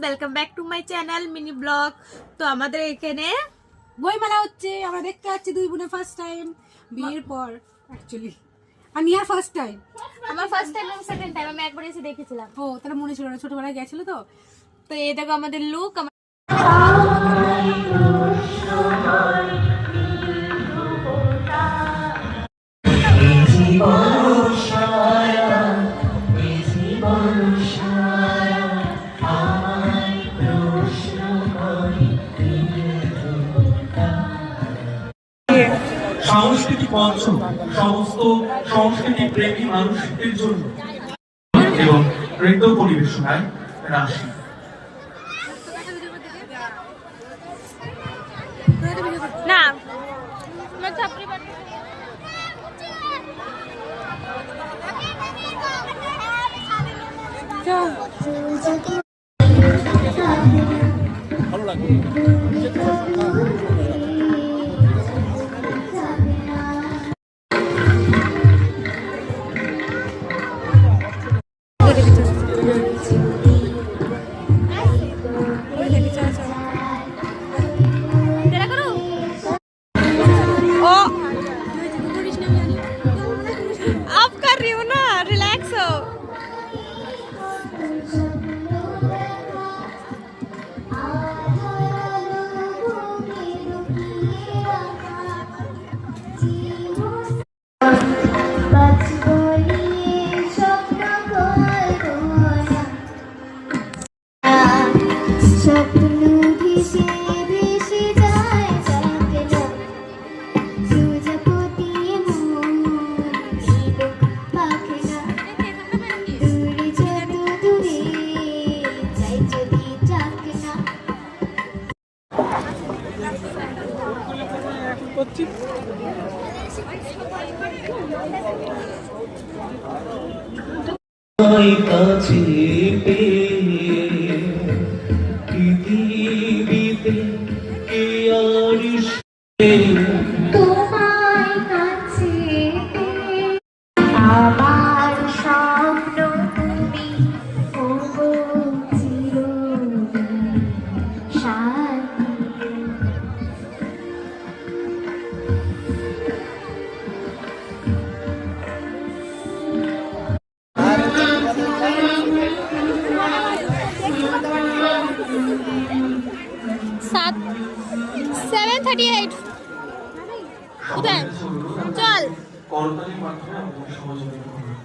Welcome back to my channel mini blog. तो আমাদের এখানে বইমেলা হচ্ছে, আমরা দেখতে যাচ্ছি দুই বোনে ফার্স্ট টাইম বিয়ের পর। অ্যাকচুয়ালি আনিয়া ফার্স্ট টাইম, আমার ফার্স্ট টাইম এবং সেকেন্ড টাইম আমি একবার এসে দেখেছিলাম। ও তারা মনে ছিল না, ছোটবেলায় গেছিল তো। তো এই দেখো আমাদের লুক। সাংস্কৃতিক মঞ্চ সমস্ত সংস্কৃতি প্রেমী মানুষদের জন্য এবং নৃত্য পরিবেশনায় রাশি। না ভালো লাগে। आप कर रही हो ना, रिलैक्स हो। কাছে পৃথিবীতে কে আর তোমায় কাছে আমার স্বপ্ন তুমি ওগো চিরদিন সাথী। सात 7:38 কোথায় চল করতালির মাধ্যমে আমাদের সহযোগিতা করুন।